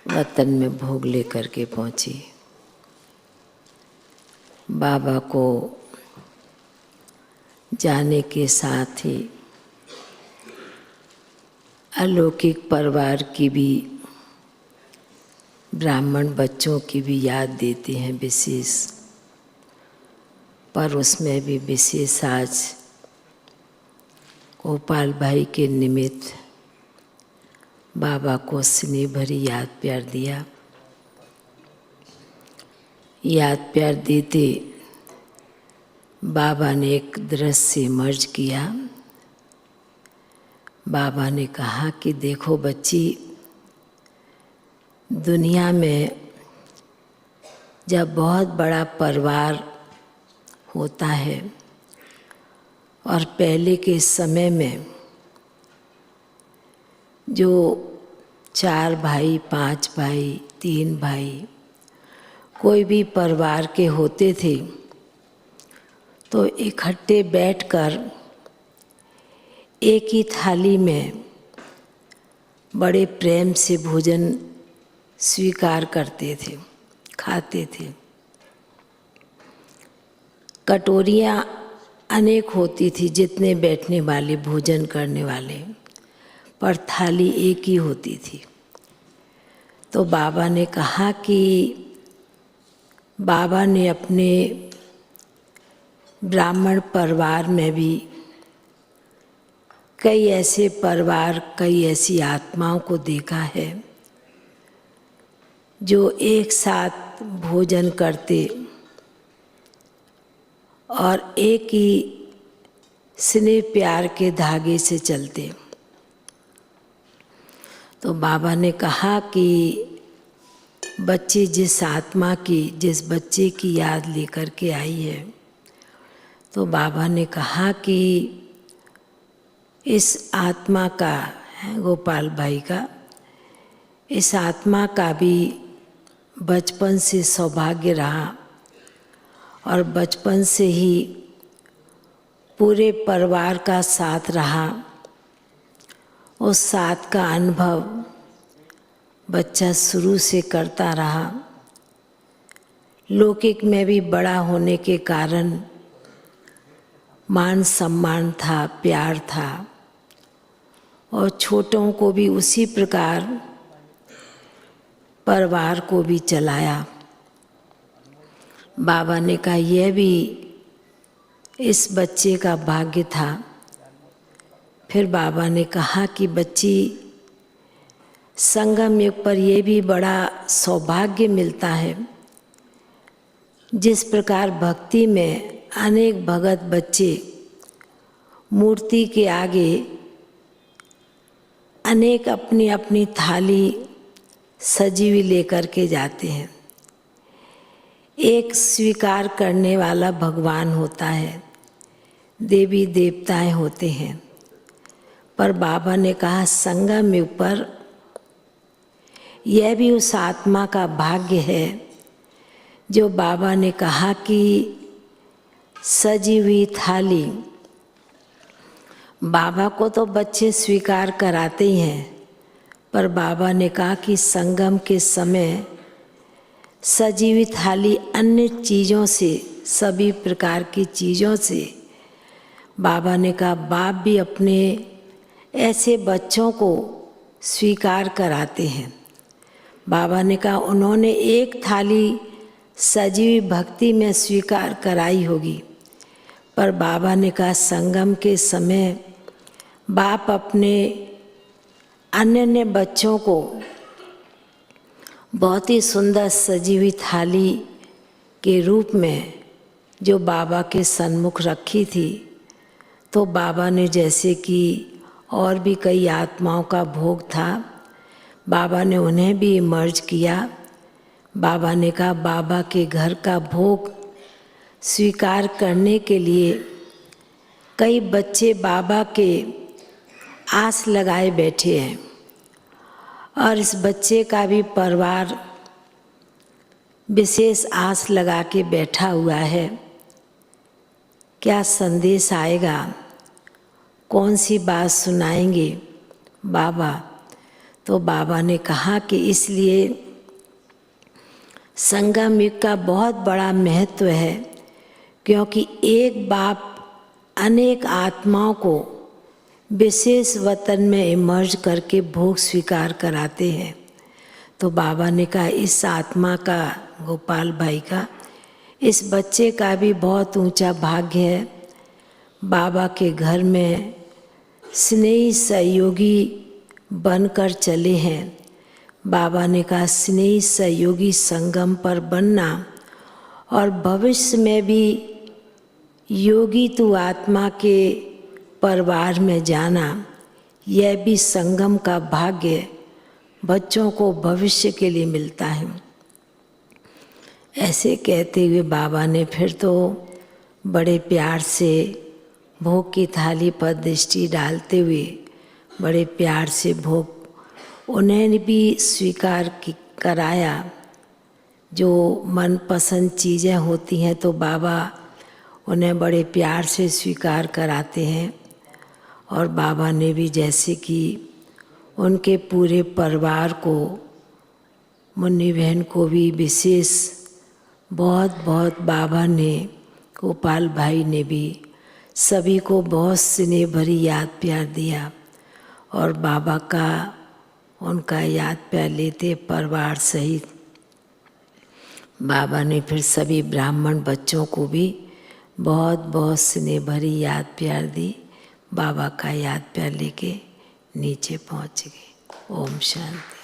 वतन में भोग लेकर के पहुंची। बाबा को जाने के साथ ही अलौकिक परिवार की भी, ब्राह्मण बच्चों की भी याद देती हैं विशेष, पर उसमें भी विशेष आज गोपाल भाई के निमित्त बाबा को स्नेह भरी याद प्यार दिया। याद प्यार देते बाबा ने एक दृश्य मर्ज किया। बाबा ने कहा कि देखो बच्ची, दुनिया में जब बहुत बड़ा परिवार होता है और पहले के समय में जो 4 भाई, 5 भाई, 3 भाई कोई भी परिवार के होते थे तो इकट्ठे बैठकर एक ही थाली में बड़े प्रेम से भोजन स्वीकार करते थे, खाते थे। कटोरियाँ अनेक होती थी जितने बैठने वाले, भोजन करने वाले, पर थाली एक ही होती थी। तो बाबा ने कहा कि बाबा ने अपने ब्राह्मण परिवार में भी कई ऐसे परिवार, कई ऐसी आत्माओं को देखा है जो एक साथ भोजन करते और एक ही स्नेह प्यार के धागे से चलते। तो बाबा ने कहा कि बच्चे जिस आत्मा की, जिस बच्चे की याद लेकर के आई है, तो बाबा ने कहा कि इस आत्मा का, गोपाल भाई का, इस आत्मा का भी बचपन से सौभाग्य रहा और बचपन से ही पूरे परिवार का साथ रहा। उस साथ का अनुभव बच्चा शुरू से करता रहा। लौकिक में भी बड़ा होने के कारण मान सम्मान था, प्यार था, और छोटों को भी उसी प्रकार परिवार को भी चलाया। बाबा ने कहा यह भी इस बच्चे का भाग्य था। फिर बाबा ने कहा कि बच्ची, संगम युग पर यह भी बड़ा सौभाग्य मिलता है। जिस प्रकार भक्ति में अनेक भगत बच्चे मूर्ति के आगे अनेक अपनी अपनी थाली सजी हुई लेकर के जाते हैं। एक स्वीकार करने वाला भगवान होता है, देवी देवताएं होते हैं, पर बाबा ने कहा संगम युग पर यह भी उस आत्मा का भाग्य है जो बाबा ने कहा कि सजी हुई थाली। बाबा को तो बच्चे स्वीकार कराते ही हैं, पर बाबा ने कहा कि संगम के समय सजी हुई थाली अन्य चीज़ों से, सभी प्रकार की चीज़ों से, बाबा ने कहा बाप भी अपने ऐसे बच्चों को स्वीकार कराते हैं। बाबा ने कहा उन्होंने एक थाली सजी हुई भक्ति में स्वीकार कराई होगी, पर बाबा ने कहा संगम के समय बाप अपने अन्य बच्चों को बहुत ही सुंदर सजी हुई थाली के रूप में जो बाबा के सन्मुख रखी थी, तो बाबा ने जैसे कि और भी कई आत्माओं का भोग था, बाबा ने उन्हें भी मर्ज किया। बाबा ने कहा बाबा के घर का भोग स्वीकार करने के लिए कई बच्चे बाबा के आस लगाए बैठे हैं और इस बच्चे का भी परिवार विशेष आस लगा के बैठा हुआ है। क्या संदेश आएगा, कौन सी बात सुनाएंगे बाबा? तो बाबा ने कहा कि इसलिए संगम युग का बहुत बड़ा महत्व है, क्योंकि एक बाप अनेक आत्माओं को विशेष वतन में इमर्ज करके भोग स्वीकार कराते हैं। तो बाबा ने कहा इस आत्मा का, गोपाल भाई का, इस बच्चे का भी बहुत ऊंचा भाग्य है। बाबा के घर में स्नेही सहयोगी बनकर चले हैं। बाबा ने कहा स्नेही सहयोगी संगम पर बनना और भविष्य में भी योगी तू आत्मा के परिवार में जाना, यह भी संगम का भाग्य बच्चों को भविष्य के लिए मिलता है। ऐसे कहते हुए बाबा ने फिर तो बड़े प्यार से भोग की थाली पर दृष्टि डालते हुए बड़े प्यार से भोग उन्हें भी स्वीकार कराया। जो मनपसंद चीज़ें होती हैं तो बाबा उन्हें बड़े प्यार से स्वीकार कराते हैं। और बाबा ने भी जैसे कि उनके पूरे परिवार को, मुन्नी बहन को भी विशेष बहुत बहुत बाबा ने, गोपाल भाई ने भी सभी को बहुत स्नेह भरी याद प्यार दिया। और बाबा का उनका याद प्यार लेते परिवार सहित बाबा ने फिर सभी ब्राह्मण बच्चों को भी बहुत बहुत स्नेह भरी याद प्यार दी। बाबा का याद प्यार लेके नीचे पहुंच गए। ओम शांति।